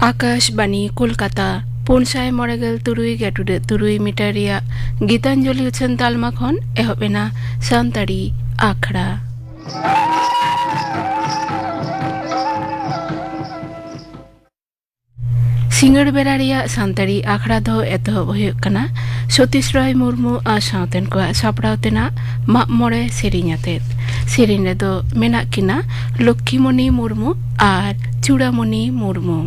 आकाशबाणी कोलकाता पुनसाय मरेगल तुरुई गेटुडे तुरुई मिटारिया गीतांजलि उछन तालमा खन एहबेना सान्ताड़ी आखड़ा सिंगड़ बेरारिया सान्ताड़ी आखड़ा दो एतहब हुयुग कना सतीश राय मुर्मू आ सावतेन को सापड़ावतेना माग मोड़े सेरिंयातेत सेरिन रेदो मेना किना लक्ष्मीमणि मुर्मू आर चूड़ामणि मुर्मू।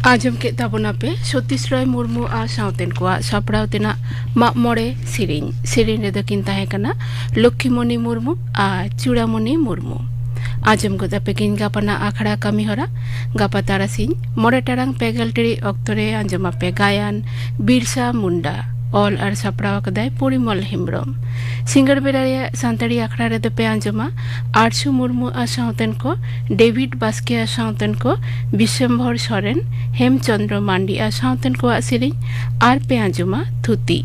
आजम के ताबोना पे सतीश राय मुर्मू आ सावतेन को सापड़ावतेना माग मोड़े सेरिन रेदो किन ताहेकना लक्ष्मीमणि मुर्मू आ चूड़ामणि मुर्मू आजम गोदा पेकिन गापाना आखड़ा कमी हरा गापा तारासिन मोड़े टारांग पेगल टिरी अक्तरे आंजमा पे गायन बिरसा मुंडा ऑल और सापड़ाव कदाय परिमल हेम्ब्रम सिंगर बेरारिया सान्ताड़ी आखड़ा रेदो पे आंजमा आरसू मुर्मू आ सावतेन को डेविड बास्के आ सावतेन को विश्वम्भर सोरेन हेमचंद्र मांडी आ सावतेन को सेरिन आर पे आंजमा थुती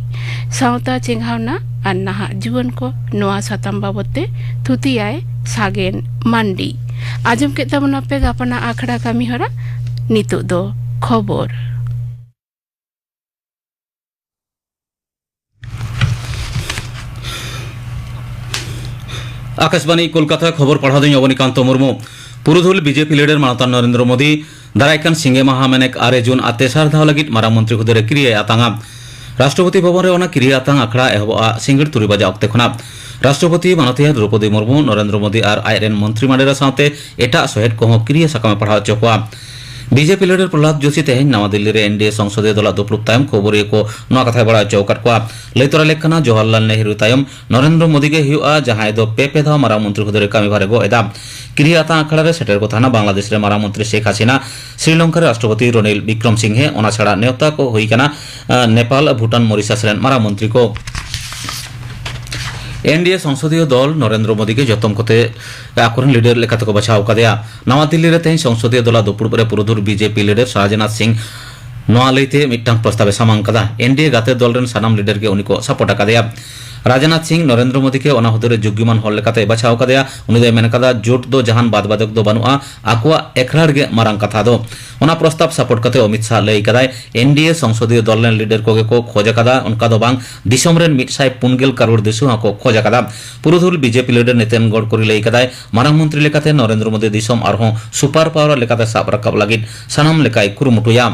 सावता चेंघावना और नाहा जुवन को नोआ साताम बाबते थुती आए सागेन मांडी आजम के ताबोना पे गापाना आखड़ा कमी हरा नितो दो खबर आकाशवाणी कोलकाता खबर पढ़ादीं अवनीकांत मुर्मू पुरुधुल बीजेपी लीडर मानतान नरेंद्र मोदी दारायकान सिंगे माहा मेनेक 6 जून आ 3 धाव लगित मारां मंत्री हुदे रे किरिये आतांगा राष्ट्रपति भवन रे क्रिया आतांग आखड़ा एहबा सिंगड़ 3 बजे अक्ते खना राष्ट्रपति माननीय द्रौपदी मुर्मू नरेंद्र मोदी और आयरन मंत्री मंडल साथे एटा सहेद को क्रिया साकाम पढ़ा चौकवा बीजेपी लीडर प्रहलाद जोशी तेज नवा दिल्ली रे एनडीए संसदीय दल दुप्लुब तायम खबरिया को नवा कथा बड़ा चौकट को लैतरा लेखना जवाहरलाल नेहरू तायम नरेंद्र मोदी के हुआ जहां दो पे धाव मारा मंत्री खुदरे कामी भारे गो एदा क्रिया आता आखड़ा रे सेटर को थाना बांग्लादेश रे मारा मंत्री शेख हसीना श्रीलंका रे राष्ट्रपति रनिल विक्रमसिंहे ओना छाड़ा नेता को हुई कना नेपाल भूटान मॉरिशस रे मारा मंत्री को एनडीए संसदीय दल नरेंद्र मोदी के जतम कोते आकुरन लीडर लेखाते को बचाव कदेया नवा दिल्ली रे तेज संसदीय दल दुपुर रे पुरुधुर बीजेपी लीडर शाहजनाथ सिंह नवा लैते मिट्टांग प्रस्ताव सामांग कदा एनडीए गाते दल रेन सानाम लीडर के उनी को सपोर्ट कदेया राजनाथ सिंह नरेंद्र मोदी के ओना हुदरे जुग्गीमान हल लेखाते बचाव कदेया उनी दो मेन कदा जोट दो जहान बाद बादक दो बनुआ आकुआ एकराड़ गे मारांग कथा दो ओना प्रस्ताव सपोर्ट कते अमित शाह लई कदाय एनडीए संसदीय दल रेन लीडर को खोज कदा उनका दो बांग दिसम रेन 150 करोड़ दिसु को खोज कदा पुरुधुल बीजेपी लीडर नितिन गडकरी लई कदाय मारांग मंत्री लेखाते नरेंद्र मोदी दिसम आरहों सुपर पावर लेखाते साब रकाब लागिद सानाम लेकाय कुरुमुटुया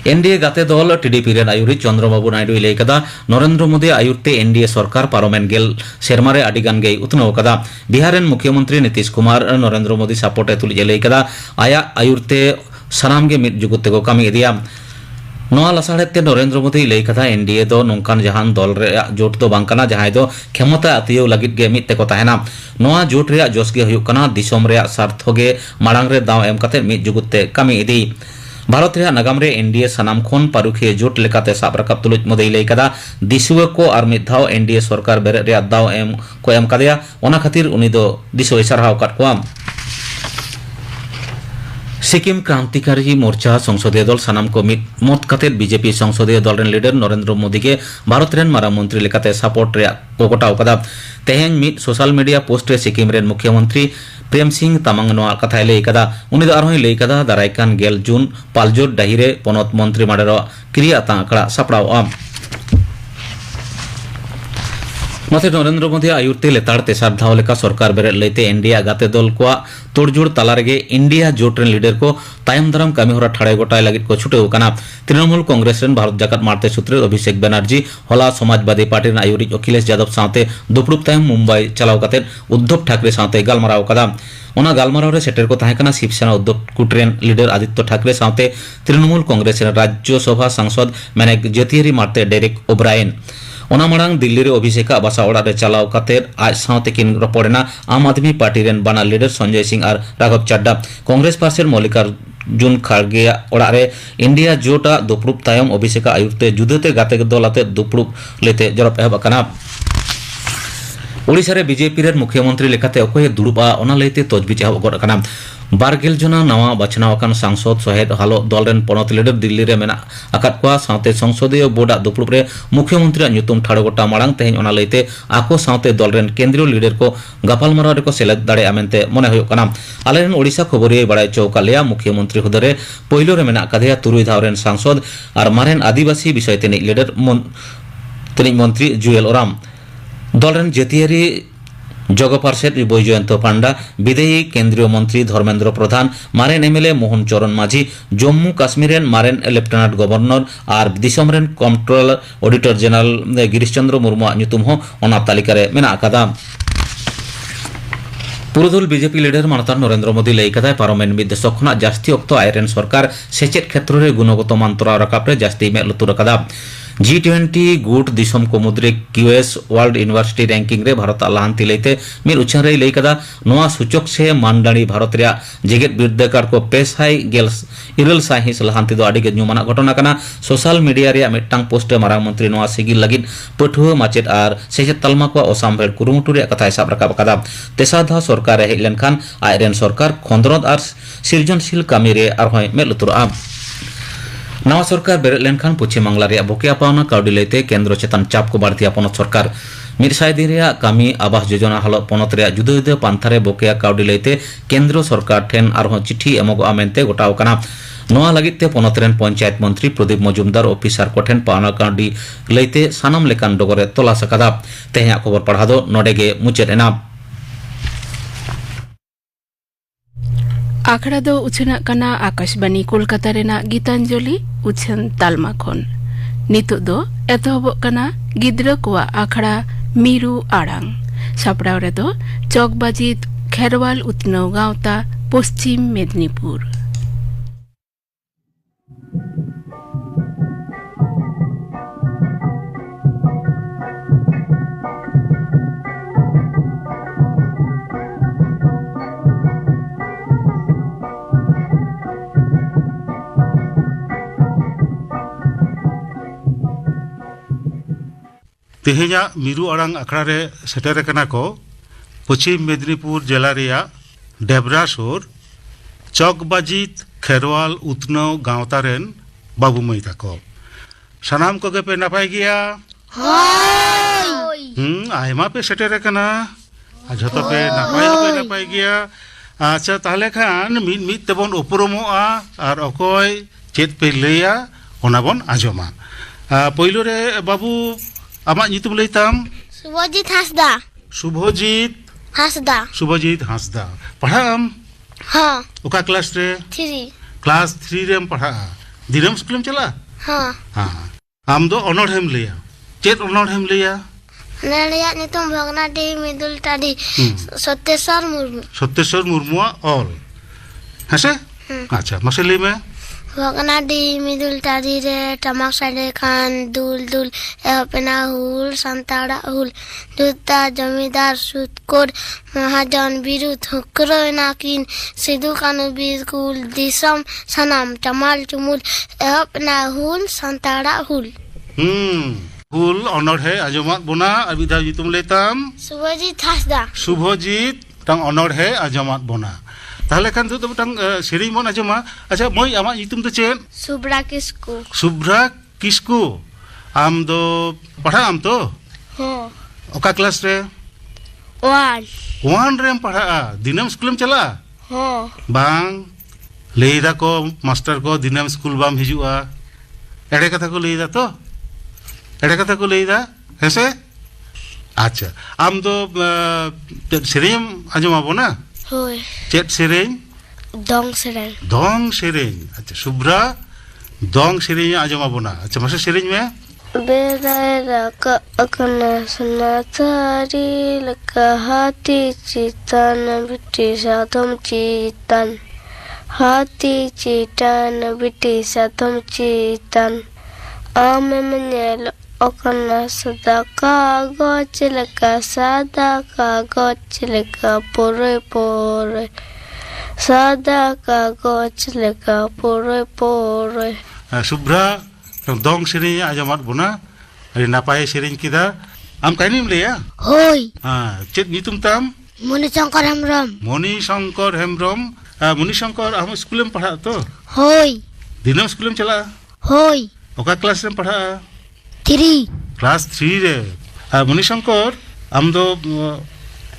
एनडीए गाते दल टीडीपी रेन आयुरी चंद्रबाबू नायडू लई कदा नरेंद्र मोदी आयुरते एनडीए सरकार पारोमेन गेल सेरमारे आडिगान गे उतनव कदा बिहार रेन मुख्यमंत्री नीतीश कुमार नरेंद्र मोदी सपोर्ट तुली लई कदा आया आयुरते सनाम गे मिट जुगुते को कामी इदिया नवा लसाड़ते नरेंद्र मोदी लई कदा एनडीए दो नोंकान जहान दल रे जोट दो बांकना जहां दो क्षमता अतियो लगित गे मिट को ताहेना नवा जोट रे जोश गे हुयुक कना दिसम रे सार्थ गे माड़ांग रे दाव एम कते मिट जुगुते कामी इदी भारत रे नागाम रे एनडीए सनाम खोन पारुखिया जोट लेकाते साब रकाब तुलुज मोदी लई कदा दिसुआ को और मिद धाव एनडीए सरकार बेरे रे दाव एम को एम कदेया ओना खातिर उनी दो दिसुआ सरहाव काट कोआ सिक्किम क्रांतिकारी मोर्चा संसदीय दल सानाम को मिद मत कते बीजेपी संसदीय दल रेन लीडर नरेंद्र मोदी के भारत रेन मारा मंत्री लेकाते सपोर्ट रे कोकोटा कदा तेहें मिद सोशल मीडिया पोस्ट रे सिक्किम रेन मुख्यमंत्री प्रेम सिंह तामांग नवा कथा लई कदा उनी दो आरहों लई कदा दारायकान 11 जून पालजोर डाहिरे पनत मंत्री माडेर क्रिया तांकड़ा सपड़ाव नथे नरेंद्र मोदी आयुरते लेताड़ तेसार धाव लेका सरकार बेरे लैते एनडीए गाते दल को तोड़जोड़ तालारेगे इंडिया जोट रेन लीडर को तायम दाराम कामीहरा ठाड़े गोटाय लगित को छुटेव कना तृणमूल कांग्रेस रेन भारत जाकात मारते सूत्रे अभिषेक बनर्जी हला समाजवादी पार्टी रेन आयुरी अखिलेश यादव साथे दुपुरुब तायम मुंबई चलाव कते उद्धव ठाकरे साथे गालमाराव कदा ओना गालमाराव रे सेटर को ताहेकना शिवसेना उद्धव कुटरेन लीडर आदित्य ठाकरे साथे तृणमूल कांग्रेस रेन राज्यसभा सांसद मेनेक जेतियरी मारते डेरेक ओब्रायन ओना मांग दिल्ली रे अभिषेक बासा ओड़ा रे चलाव कते आज साथे किन रपड़ेना आम आदमी पार्टी रेन बाना लीडर संजय सिंह और राघव चड्डा कांग्रेस पार्टी मल्लिकार्जुन खड़गे ओड़ा रे इंडिया जोटा दुपुरुब तायम अभिषेक आयुरते जुदते गाते दलाते दुपुरुब लेते जरब एहब कना ओडिशा रे बीजेपी रेन मुख्यमंत्री लेखाते अकोय दुड़ुबा ओना लैते तजबिज एहब गड कना 12 जना नवा बाछनाव अकान सांसद सहेद हालो दल रेन पनत लीडर दिल्ली रे मेना आकात कोआ साथे संसदीय बोर्ड दुपुरुब रे मुख्यमंत्री ᱧᱩᱛᱩᱢ ठाड़ गोटा माड़ांग तेहें ओना लैते आको साथे दल रेन केंद्रीय लीडर को गापालमाराव रे को सेलेद दाड़े मेनते मने हुयुक कना आले रेन ओडिशा खबरिया बाड़ाय चौका लेया मुख्यमंत्री हुदरे पहिलो रे मेना कदेया तुरुई धाव रेन सांसद और मारेन आदिवासी विषय तेनि लीडर मंत्री जुएल ओराम दल रेन जेतियारी जगपारसेट बैजयंत पांडा विदेयी केंद्रीय मंत्री धर्मेंद्र प्रधान मारेन एमएलए मोहन चरण माझी जम्मू काश्मीर मारेन लेफ्टिनेंट गवर्नर और दिसम रेन controller auditor general Girish Chandra Murmu ᱧᱩᱛᱩᱢ हो ओना तालिका रे मेना आकादा पुरुधुल बीजेपी लीडर मानता नरेंद्र मोदी लई कदाय पारोमेन मिद दशक खना जास्ती अक्तो आयरन सरकार सेचेत क्षेत्र रे गुणगत मानतरा रकाब रे जास्ती मे लुतुर कदा G20 गुट दिसम को मुद्रे क्यूएस वर्ल्ड यूनिवर्सिटी रैंकिंग रे भारत लाहांती लैते मिर उछन रे लई कदा नवा सूचक से मानडाणी भारत रे जेगेत बिरदाकार को पेसाई गेल्स इरल साहिस लाहांती दो आडी गे ᱧᱩᱢᱟᱱᱟᱜ घटना कना सोशल मीडिया रे मिट्टांग पोस्ट मारांग मंत्री नवा सिगिल लगिन पठुआ माचेत आर सेचेत तालमा को असामभेड़ कुरुमुटु रे कथा साब रकाब कदा तेसाधा सरकार हेज लेनखान आयरन सरकार खंदरत आर सृजनशील कामी रे आरहोय मे लुतुरआ नवा सरकार बेरे लेनखान पश्चिम बांगला रे बकेया पावना काउडी लैते केंद्र चेतन चाप को बाड़तिया पनत सरकार मिरसाय दिन रे कामी आवास योजना हलो पनत रे जुदा जुदा पांथारे बकेया काउडी लैते केंद्र सरकार ठेन आरहों चिठी एमोगआ मेनते गोटाव कना नवा लगिते पनत रेन पंचायत मंत्री प्रदीप मजुमदार ऑफिसर कोठेन पावना काउडी लैते सानाम लेकान डगरे तलाश कदा तेहेया खबर पढ़ा दो नोडेगे मुचेद एना आखड़ा दो उछना कना आकाशवाणी कोलकाता रेना गीतांजलि उछन तालमा खन नितुक दो एतहबोग कना गिद्रा कोआ आखड़ा मीरू आड़ांग सापड़ाव रे दो चौकबाजित खेरवाल उत्नव गांवता पश्चिम मेदिनीपुर। तेहेजा मीरू आड़ांग अखड़ा रे सेटेर कना को पश्चिम मेदिनीपुर जिला रेया डेबरा सुर चौकबाजित खेरवाल उत्नव गांवता रेन बाबू माई ताको सानाम कोगे पे नपाय गिया आयमा पे सेटेर कना जतो पे नपाय गिया अच्छा ताहले खान मिद मिद तेबन उपरुमोआ आर अकोय चेत पे लैया ओना बन आजमा पयलो रे बाबू आमा नितुम लैताम शुभजीत हांसदा। शुभजीत हांसदा पढ़ाम हाँ ओका क्लास रे 3 क्लास 3 रेम पढ़ा दिनम स्कूलम चला हाँ हाँ आम दो अनोढ़ेम लैया चेत अनोढ़ेम लैया नड़िया नितुम भगनाडी मिदुल टाडी सत्येश्वर मुर्मुआ ऑल हसे अच्छा मसे लै में भगनाडी मिदुल टाडी रे टमाक साइडे खान दुल दुल एहपेना हुल संताड़ा हुल दुता जमीदार सुतकोर महाजन बिरुद हुक्रो नाकिन सिद्धू कानू बिरकुल दिसम सनम चमाल चुमुल एहपेना हुल संताड़ा हुल हुल अनोढ़े आजमात बोना अबिधा जितुम लेताम शुभजीत तंग अनोढ़े आजमात बोना ताहले खान तो तंग सेरी मन आजमा अच्छा moi आमा जितुम तो चेन शुभ्रा किस्कू आम दो पढ़ा आम तो हाँ ओका क्लास रे 1 रेम पढ़ा दिनम स्कूलम चला हाँ बांग लेदा को मास्टर को दिनम स्कूल बाम हिजुआ एड़े कथा को लेदा तो एड़े कथा को लेदा हेसे अच्छा आम दो सेरेम आजमा बोना होय चेत सेरेन दong सेरेन अच्छा शुभ्रा दong सेरेन आजमा बोना अच्छा मसे सेरेन में बेरा का अकना सुनातारी लका हाथी चितन बिटी साथम चितन हाथी चितन बिटी साथम चितन आम मेल अकना सदा कागज लका सादा कागज लका पोरे पोरे सादा कागज लका पोरे पोरे शुभ्रा दong सेरेन आजमात बोना अरे नापाय सेरेन किदा आम कहनीम लेया होय हाँ चेत नितुम ताम मणिशंकर हेम्ब्रम मणिशंकर हम स्कूल में पढ़ा तो होय दिनम स्कूल में चला होय ओका क्लास में पढ़ा 3 क्लास 3 रे मणिशंकर आम दो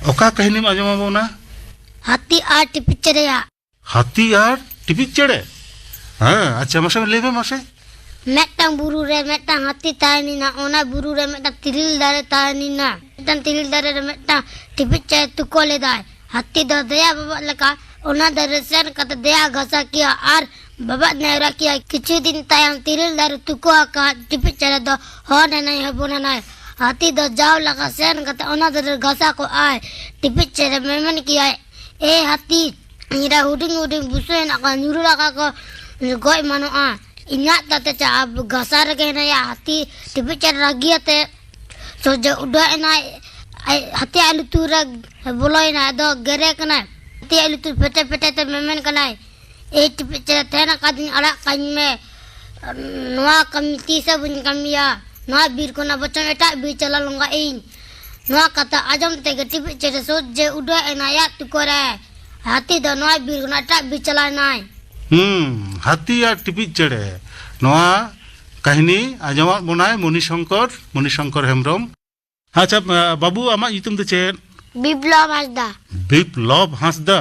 ओका कहनीम आजमा बोना हाथी आर टिपिक चढ़े हाँ अच्छा मसे ले में मसे मेटang buru re metang hati tani na ona buru re metang tiril dare tani na metang tiril dare re metang tipit chay tu kole dai hati do daya baba laka ona dare sen kata daya gasa kiya ar baba naira kiya kichu din tayang tiril dare tu ko ka tipit chay do ho na nai habona nai hati do jao laka sen kata ona dare gasa ko ai tipit chay re memen kiya hati ira huding busu na ka nyuru laka ko goi mano a ingat tata cha ab gasar ke na ya hati tipe cha ragiate so je udah na hati alu turag boloi na do gere kana hati alu tur pete te memen kana tipe cha tena kadin ala kan me noa kamiti sa bun kamia noa bir ko na bachon eta bi chala longa ein noa kata ajam te tipe cha so je udah na ya tu kore hati do noa bir ko na ta bi chala nai हाथी या टिपिक चढ़े नवा कहनी आजमात बोनाय मणिशंकर हेम्ब्रम अच्छा बाबू आमा इतुम तो chain Biplab Hansda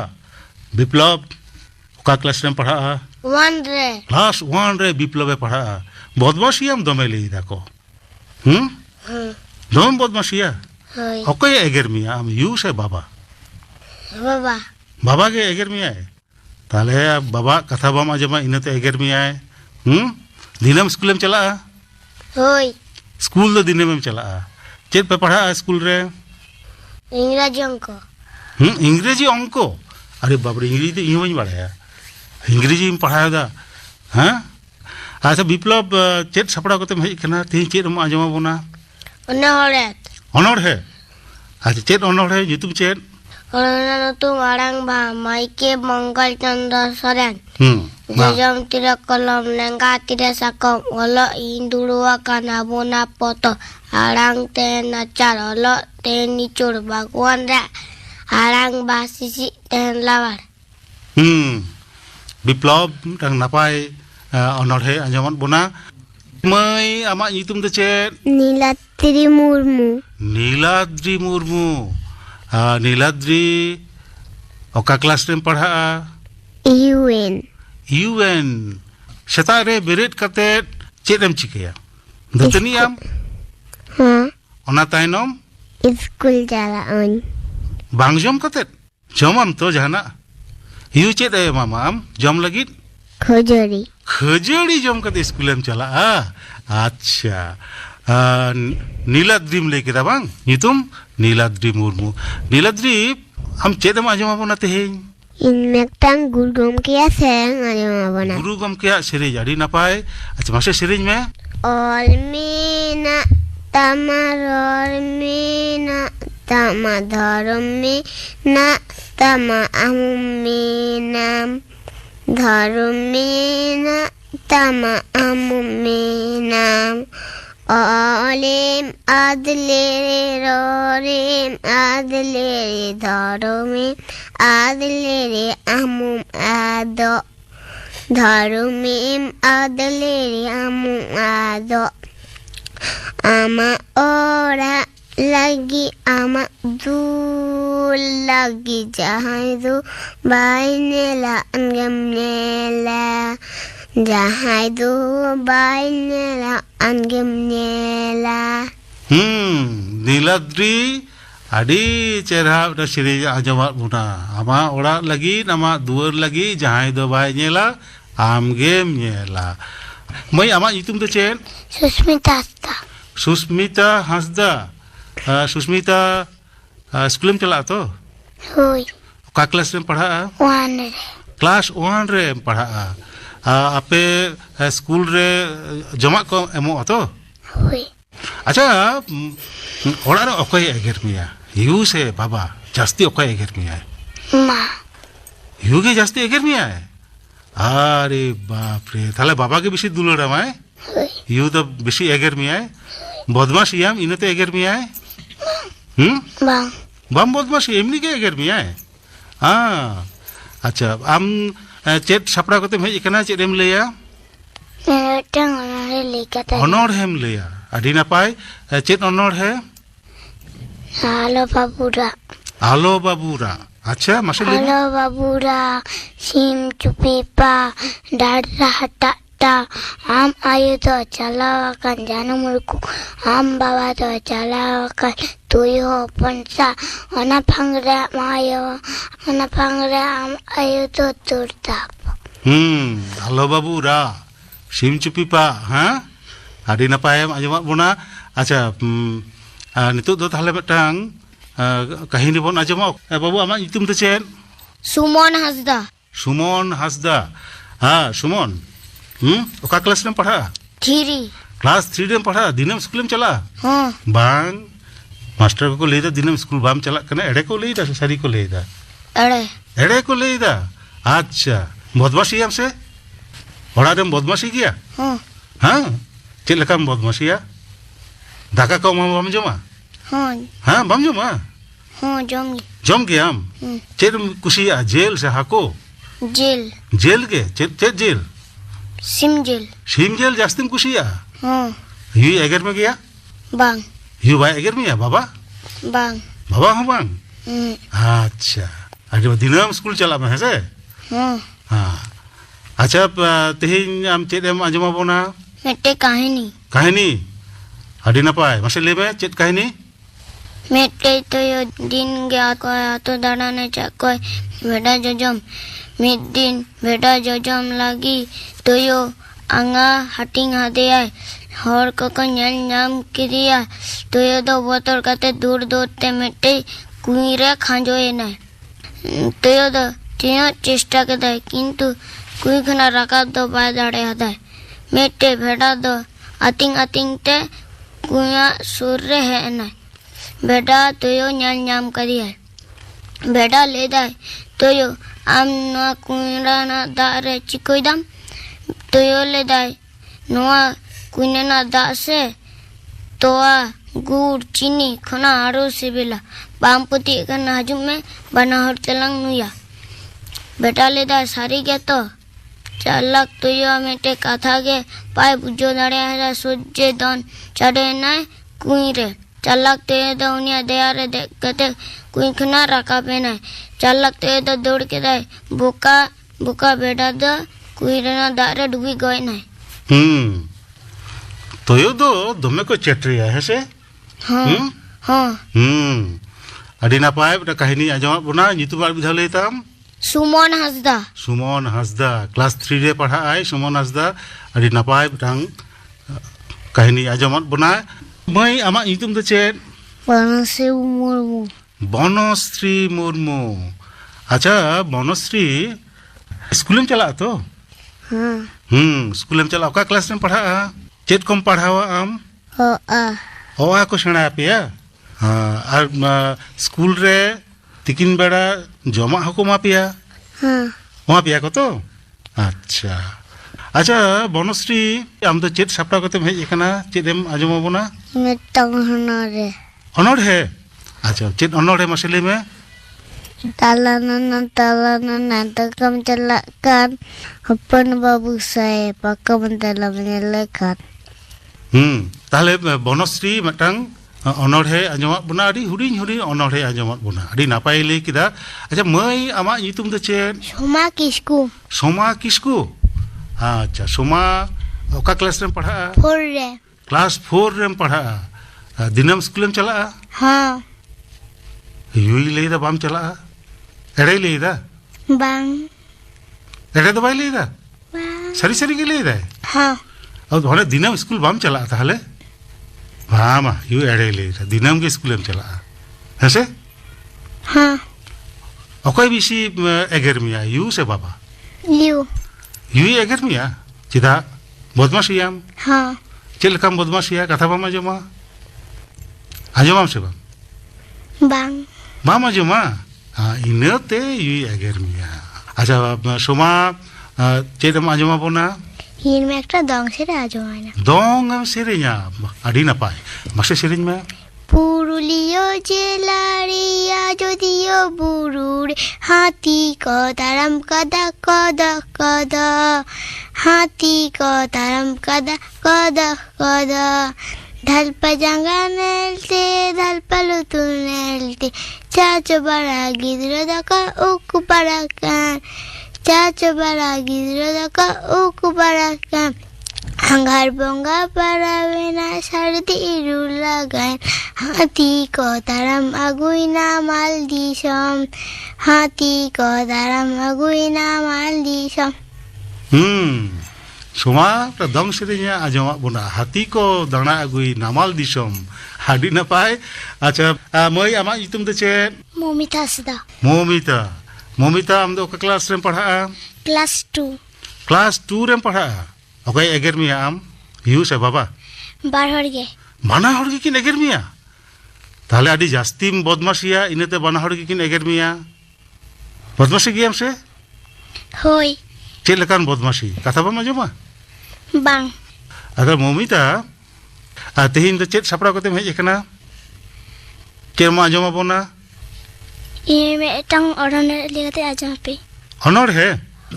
ओका क्लास रे पढ़ा 1 रे क्लास 1 रे बिप्लव पढ़ा बदमाशियाम दमे लेदा को दम बदमाशिया ओके एगर मिया हम यू से बाबा के एगर मिया ताले बाबा कथा बाम आजमा इनते एगर मिया दिनम स्कूल में चला होय स्कूल दो दिने में चला चेत पे पढ़ा स्कूल रे इंग्रजी अंक इंग्रेजी अंको अरे बाप रे इंग्रेजी तो इन बाड़ा इंग्रेजी में पढ़ाया दा हाँ अच्छा विप्लव चेत सपड़ा को हेज कना तेज चेत आजमा बोना अनड़ है अच्छा चेत अनड़ है युतुम चेत तुम आड़ांग बा माइके मंगल चंद्र सोरेन जजम तिरा कलम लेंगा तिरा साकम ओलो इंदुड़ुआ काना बोना पोतो आड़ांग ते नचार ओलो ते निचुड़ भगवान रे आड़ांग बा सिसी ते लावार विप्लव रंग नापाय अनड़ है आजमत बोना मई आमा युतुम तो चेत नीलाद्री मुर्मू नीलाद्री मुर्मू नीलाद्री ओका क्लास रे पढ़ा यूएन सेता रे बेरेट कते चेत एम चिकया दतनी आम हां ओना ताइनम स्कूल जाला अन बांग जम कते जमम तो जहाना यू चेत ए मामाम जम लगित खजरी खजड़ी जम कते स्कूल एम चला अच्छा नीलाद्री में लेके बांग नितुम नीलाद्री मुर्मू नीलाद्री हम चेत एम आजमा बोना तेहें इन मेक्टांग गुरु गमकेया सेरेंग आजमा बोना गुरु गमकेया सेरेंज आड़ी नापाय अच्छा मासे सेरेंज में अलमेना तमार मेना तमा धर्मेना तमा अमुमेनाम धर्मेना तमा अमुमेनाम अलेम आदलेरे रोरेम आदलेरे धर्मेम आदलेरे अमुम आदो धर्मेम आदलेरे अमुम आदो आमा ओरा लगी आमा दूर लगी जहाँ दो बाइनेला अंगमनेला जहाँ दो बाइनेला अंगमनेला नीलाद्री आड़ी चेहरा सेरेंज आजमा बुना आमा ओड़ा लगी आमा दुआर लगी जहाँ दो बाइनेला आमगेम नेला मई आमा युतुम तो चेत सुस्मिता हांसदा सुस्मिता स्कूल में चला तो होय का क्लास में पढ़ा क्लास 1 रे पढ़ा आपे स्कूल रे जमा को एमो तो होय अच्छा ओड़ा रे ओकय एगेर मिया यू से बाबा जास्ती ओकय एगेर मिया मा यू के जास्ती एगेर मिया अरे बाप रे थाले बाबा के बेसी दुलड़ माय यू तो बेसी एगेर मिया बदमाश याम इनते एगेर मिया बम बदमाश एमनी के एगेर मिया अच्छा आम चेत सपड़ा कोते हेज कना चेत एम लेया मेरटंग ओनरे लेकता अनड़ हेम लेया आडी नापाय चेत अनड़ है आलो बाबूरा अच्छा मासे ले आलो बाबूरा सिम चुपीपा डाडरा हटाटा आम आयु तो चलावाkan जानमुरकु आम बाबा तो चलावाkan तुयो पंसा ओना फंगरा मायो ओना फंगरा आम आयु तो तुरता आलो बाबूरा सिम चुपीपा हाँ आडी नापाय आजमा बोना अच्छा नितो दो थाले मिटांग कहानी बन आजमा बाबू आमा युतुम तो चेत सुमन हांसदा हाँ सुमन ओका क्लास में पढ़ा क्लास 3 में पढ़ा दिनम स्कूल में चला बांग मास्टर को लेदा दिनम स्कूल बाम चला कने एड़े को लेदा सारी को लेदा एड़े को लेदा अच्छा बदमाशी हमसे ओड़ा रे बदमाशी किया हाँ चेत लका बदमाशिया दाका को बम जमा हाँ बम जमा जम गया हम चेत कुशिया जेल से हाको जेल के चेत जेल सिम जेल जास्ती में कुशिया यू एगर में गया बांग यू भाई एगर में बाबा बाबा हाँ बांग अच्छा अरे दिनम स्कूल चला में है से हाँ अच्छा तेहिं आम चेत एम आजमा बोना मेटे कहानी आडी नापाय मासे लेबे चेत कहानी मेटे तो यो दिन गया कोया तो दाड़ाने चाकोय बेटा जजम मिड दिन बेटा जजम लगी तो यो आंगा हटिंग हादे आय हर को nyal nyam kiriya tuyo do botor kate dur dur te mete kuire khanjoe na tuyo do tiyo chesta keda kintu kui khana rakab do bai dare hada mete bheda do ating ating te kuya surre hai na beda tuyo nyal nyam kariya beda le dai tuyo am no kuira na dare chikoidam tuyo le dai noa कुइनेना दासे तोआ गुड़ चीनी खना आरो सिबिला बामपति कना हजुम में बना हर चलंग नुया बेटा लेदा सारी के तो 4 लाख तो यो मेटे कथा के पाए बुझो दड़े है सोजे दन चढ़े ना कुई रे 4 लाख तो ये तो उनिया दया रे कहते कुई खना रखा पे ना 4 लाख तो ये तो दौड़ के दे बुका बुका बेटा दो कुई रे ना दारे डूबी गए ना तोयो दो दमे को चेट्रिया है से हाँ हाँ अड़ी नापाय कहानी आजमा बुना ᱧᱩᱛᱩᱢ विधा लेताम सुमन हसदा क्लास 3 रे पढ़ा आय सुमन हसदा अड़ी नापाय बटांग कहानी आजमा बुना मई आमा ᱧᱩᱛᱩᱢ दो चेत बनश्री मुर्मू अच्छा बनश्री स्कूल में चला तो स्कूल में चला का क्लास में पढ़ा चेत कम पढ़ावा आम ओ आ को सेना पेया और स्कूल रे तिकिन बेड़ा जमा हको मा पेया वहाँ पेया को तो अच्छा अच्छा बनश्री आम तो चेत सापड़ा को तो हेज कना चेत एम आजमा बोना मिटंग हनरे अनोड़ है अच्छा चेत अनोड़ है मसले में तालाना तकम चला kan अपन बाबू साहेब पक्का तला मेलेखान ताहले बनश्री मटांग अनोढ़े आजमा बुना अड़ी हुडिंग हुडिंग अनोढ़े आजमा बुना अड़ी नापाय ले किदा अच्छा मई आमा ᱧᱩᱛᱩᱢ दो चेत सोमा किस्कू अच्छा सोमा ओका क्लास रे पढ़ा 4 रे क्लास 4 रे पढ़ा दिनम स्कूल में चला हां युई लेदा बाम चला एड़े लेदा बांग एड़े तो बाय लेदा सरी सरी के लेदा हां और होने दिनम स्कूल बाम चला ताहले भामा यू एड़े लेदा दिनम के स्कूल में चला हसे हां ओकय बिसी एगरमिया यू से बाबा यू एगरमिया चिदा बदमाशियाम हां चेलकाम बदमाशिया कथा बामा जमा आजमाम से बांग मामा जमा इनते यू एगरमिया अच्छा सोमा चेदम आजमा बोना इन में एक दंग से आजमाना दंग सेरे냐 अड़ी नापाय मासे सेरेñ में पुरुलियो जेलारिया जदियो बुरुरे हाथी को तारम कदा कदा कदा हाथी को तारम कदा कदा कदा धल्प जंगानेलते धल्प लुतुनेलते चाचो बड़ा गिद्रो दका उक बड़ा कान चाचो बड़ा गिद्रो दका उक बड़ा कान हंगार बोंगा para वेना सर्दी रुला गान हाथी को तारम अगुइना माल दिसम हाथी को तारम अगुइना माल दिसम सोमा दंग सेरेnya आजमा बुना हाथी को दाना अगुई नामाल दिसम हाडी नापाय अच्छा मई आमा ᱧᱩᱛᱩᱢ दो चेत मोमिता सदा मोमिता आम दो क्लास रे पढ़ा क्लास 2 रे पढ़ा ओके एगरमिया आम यू से बाबा बाना हर के किन एगरमिया ताहले आडी जास्तीम बदमाशिया इनते बाना हर के किन एगरमिया बदमाशी गियाम से होय चेल लकान बदमाशी कथा बामा जमा बांग अगर मोमिता तेहिन तो चेत सापड़ा कोते हेज कना चेर मा जमा बोना ये में टंग अरन लेते आजमा पे अनोड़ है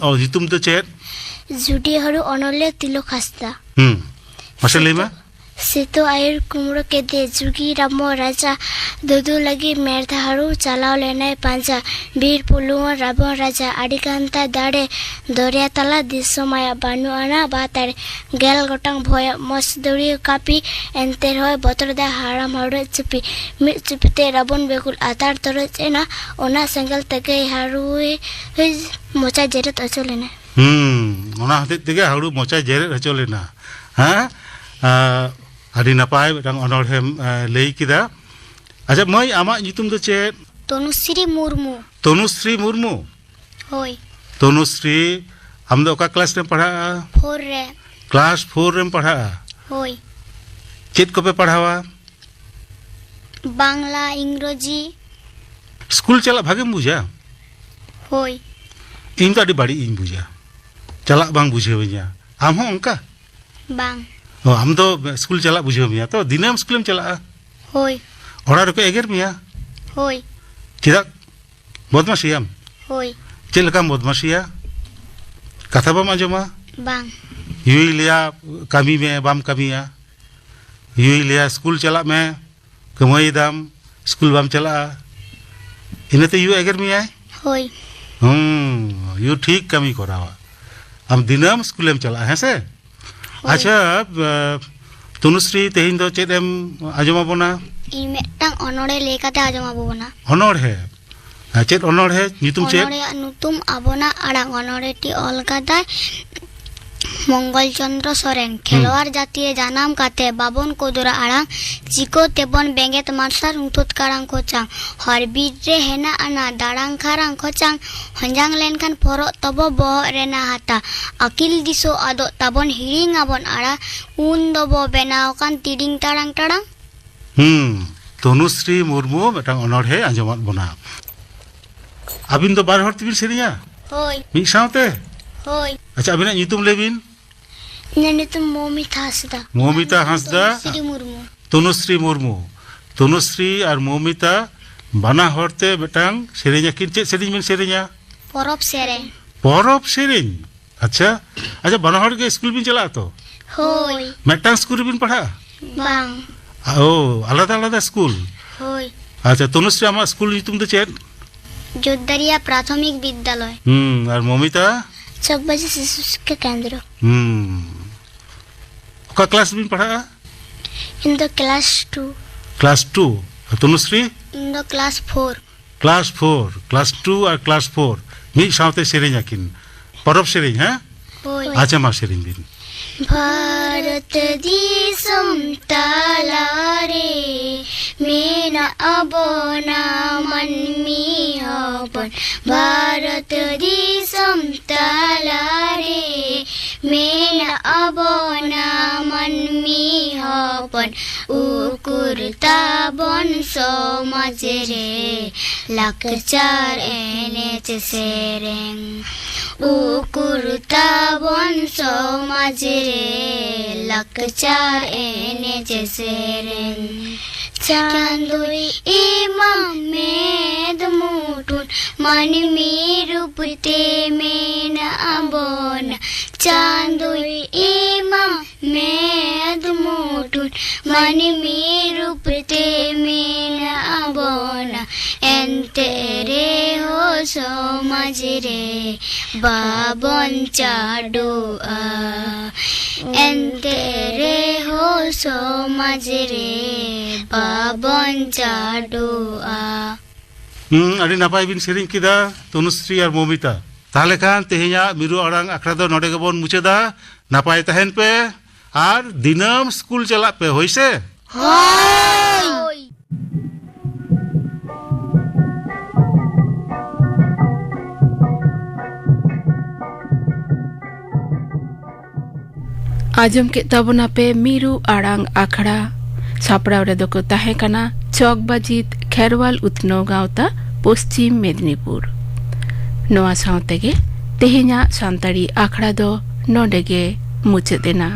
और ᱧᱩᱛᱩᱢ तो चेत जुडी हरु अनले तिलो खास्ता मसले में सेतो आयर कुमरो के दे जुगी रामो राजा दुदु लगी मेरथा हरु चलाव लेने पांचा बीर पुलुवन रावण राजा आडिकांता दाड़े दरिया तला दिसमाया बानु आना बातारे गेल गोटांग भय मसदुरी कापी एंते होय बतर दा हाराम हरु चुपी मि चुपते रावण बेकुल आतार तरो चेना ओना संगल तके हरु मोचा जेरत अचलेना ओना हते तके हरु मोचा जेरत अचलेना हां ᱟᱹᱰᱤ ᱱᱟᱯᱟᱭ ᱢᱤᱫᱴᱟᱝ ᱚᱱᱚᱬᱦᱮᱢ ᱞᱟᱹᱭ ᱠᱮᱫᱟ ᱟᱪᱪᱷᱟ ᱢᱟᱹᱭ ᱟᱢᱟᱜ ᱧᱩᱛᱩᱢ ᱫᱚ ᱪᱮᱫ তনুশ্রী মুর্মু তনুশ্রী মুর্মু হই তনুশ্রী আম ᱫᱚ ᱚᱠᱟ ᱠᱞᱟᱥ ᱨᱮᱢ ᱯᱟᱲᱦᱟᱜᱼᱟ 4 রে ক্লাস 4 ᱨᱮᱢ ᱯᱟᱲᱦᱟᱜᱼᱟ হই ᱪᱮᱫ ᱠᱚᱯᱮ ᱯᱟᱲᱦᱟᱣᱟ বাংলা ইংরেজি স্কুল ᱪᱟᱞᱟᱜ ᱵᱷᱟᱜᱮᱢ ᱵᱩᱡᱟ হই ᱤᱧ ᱫᱚ ᱟᱹᱰᱤ ᱵᱟᱹᱲᱤᱡ ᱤᱧ ᱵᱩᱡᱟ ᱪᱟᱞᱟᱜ ᱵᱟᱝ ᱵᱩᱡᱷᱟᱹᱣᱤᱧᱟ ᱟᱢ ᱦᱚᱸ ᱚᱱᱠᱟ বাং ᱟᱢ ᱫᱚ ᱥᱠᱩᱞ ᱪᱟᱞᱟᱜ ᱵᱩᱡᱷᱟᱹᱣ ᱢᱮᱭᱟ ᱛᱚ ᱫᱤᱱᱟᱹᱢ ᱥᱠᱩᱞᱮᱢ ᱪᱟᱞᱟᱜᱼᱟ হই ᱚᱲᱟᱜ ᱨᱮᱠᱚ ᱮᱜᱮᱨ ᱢᱮᱭᱟ হই ᱪᱮᱫᱟᱜ ᱵᱚᱫᱢᱟᱥᱤᱭᱟᱢ হই ᱪᱮᱫ ᱞᱮᱠᱟᱢ ᱵᱚᱫᱢᱟᱥᱤᱭᱟ ᱠᱟᱛᱷᱟ ᱵᱟᱢ ᱟᱸᱡᱚᱢᱟ বাং ᱭᱩᱭ ᱞᱟᱹᱭᱟ ᱠᱟᱹᱢᱤ ᱢᱮ ᱵᱟᱢ ᱠᱟᱹᱢᱤᱭᱟ ᱭᱩᱭ ᱞᱟᱹᱭᱟ ᱥᱠᱩᱞ ᱪᱟᱞᱟᱜ ᱢᱮ ᱠᱟᱹᱢᱟᱹᱭᱮᱫᱟᱢ ᱥᱠᱩᱞ ᱵᱟᱢ ᱪᱟᱞᱟᱜᱼᱟ ᱤᱱᱟᱹᱛᱮ ᱭᱩ ᱮᱜᱮᱨ ᱢᱮᱭᱟᱭ হই ᱭᱩ ᱴᱷᱤᱠ ᱠᱟᱹᱢᱤ ᱠᱚᱨᱟᱣᱟ ᱟᱢ ᱫᱤᱱᱟᱹᱢ ᱥᱠᱩᱞᱮᱢ ᱪᱟᱞᱟᱜᱼᱟ ᱦᱮᱸ ᱥᱮ ᱟᱪᱪᱷᱟ তনুশ্রী তেহিᱧ ᱫᱚ ᱪᱮᱫ ᱮᱢ ᱟᱸᱡᱚᱢᱟᱵᱚᱱᱟ ᱤᱧ ᱢᱤᱫᱴᱟᱝ ᱚᱱᱚᱬᱦᱮ ᱞᱟᱹᱭ ᱠᱟᱛᱮ ᱟᱸᱡᱚᱢ ᱟᱵᱚᱱᱟ ᱚᱱᱚᱬᱦᱮ ᱪᱮᱫ ᱚᱱᱚᱬᱦᱮ ᱧᱩᱛᱩᱢ ᱪᱮᱫ অনড়েয়ার নতুন আবনার আড়াং অনড়েটি অলকাদায় মঙ্গল চন্দ্র সরেন খেলোয়াড় জাতীয় জানাম কাতে বাবন কোদরা আড়াং চিকো তেবন বেঙ্গেত মার্সার উঠুত কারাং কোচাং হরবির রে হেনা আনা দাড়াং খারাং কোচাং হঞ্জাং লেনখান পরো তব বহ রেনা হাতা আকিল দিসো আদো তাবন হিরিং আবন আড়া উন দব বেনাও কান তিডিং তারাং তারাং তনুশ্রী মুর্মু ᱢᱤᱫᱴᱟᱝ ᱚᱱᱚᱬᱦᱮ ᱟᱸᱡᱚᱢᱟᱫ ᱵᱚᱱᱟ ᱟᱹᱵᱤᱱ ᱫᱚ ᱵᱟᱨ ᱦᱚᱲ ᱛᱮᱵᱤᱱ ᱥᱮᱨᱮᱧᱟ হই ᱢᱤᱫ ᱥᱟᱶᱛᱮ হই ᱟᱪᱪᱷᱟ ᱟᱹᱵᱤᱱᱟᱜ ᱧᱩᱛᱩᱢ ᱞᱟᱹᱭ ᱵᱤᱱ ᱤᱧᱟᱹᱜ ᱧᱩᱛᱩᱢ মৌমিতা হাঁসদা মৌমিতা হাঁসদা শ্রী মুর্মু তনুশ্রী মুর্মু তনুশ্রী আর মৌমিতা বানা হড়তে ᱢᱤᱫᱴᱟᱝ ᱥᱮᱨᱮᱧ ᱟᱹᱠᱤᱱ ᱪᱮᱫ ᱥᱮᱨᱮᱧ ᱵᱤᱱ ᱥᱮᱨᱮᱧᱟ পরব সেরেন ᱯᱚᱨᱚᱵᱽ ᱥᱮᱨᱮᱧ ᱟᱪᱪᱷᱟ ᱟᱪᱪᱷᱟ ᱵᱟᱱᱟ ᱦᱚᱲ ᱜᱮ ᱥᱠᱩᱞ ᱵᱤᱱ ᱪᱟᱞᱟᱜᱼᱟ ᱛᱚ হই ᱢᱤᱫᱴᱟᱝ ᱥᱠᱩᱞ ᱨᱮᱵᱤᱱ ᱯᱟᱲᱦᱟᱜᱼᱟ বাং ও আলাদা আলাদা স্কুল হই আচ্ছা তনুশ্রী আমার স্কুল নিতুম তো চেত যোদ্ধারিয়া প্রাথমিক বিদ্যালয় আর মমিতা চকবাজি শিশু শিক্ষা কেন্দ্র ওকা ক্লাস বিন পড়া ইন দ্য ক্লাস 2 ক্লাস 2 আর Tanushree in the class 4 class 2 আর ক্লাস 4 মি সাথে সেরেñ আকিন পরব সেরেñ হ্যাঁ হই আচ্ছা মা সেরেñ দিন भारत दिसम तालारे मेना अबोना मनमी हबन भारत दिसम तालारे मेना अबोना मनमी हबन उकुरता बन समाज रे लाकचार एनेच सेरें उकुरता बन समाज रे लाकचार एनेच सेरें चांदोई इमाम मेद मुटुन मन रूपते में अबोन चांदोई इमाम मेद मुटुन मन रूपते में अबोन एंतेरे हो समाज रे बाबन चाडुआ एंतेरे हो समाज रे बाबन चाडुआ আদি নাপাই বিন সেরেñ কিদা তনুশ্রী আর মমিতা তাহলে খান তেহেña মিরু আড়াং আখড়া ᱫᱚ ᱱᱚᱰᱮ ᱜᱮᱵᱚᱱ ᱢᱩᱪᱟᱹᱫᱟ নাপাই তাহেন পে আর দিনাম স্কুল চালাক পে হইছে হয় आजम के ताबना पे मीरू आड़ांग आखड़ा छापड़ाव रे दको ताहे कना चौकबाजित खेरवाल उत्नो गांवता पश्चिम मेदिनीपुर नोआ सावते गे तेहेña सान्ताड़ी आखड़ा दो नोडे गे मुचेदेना।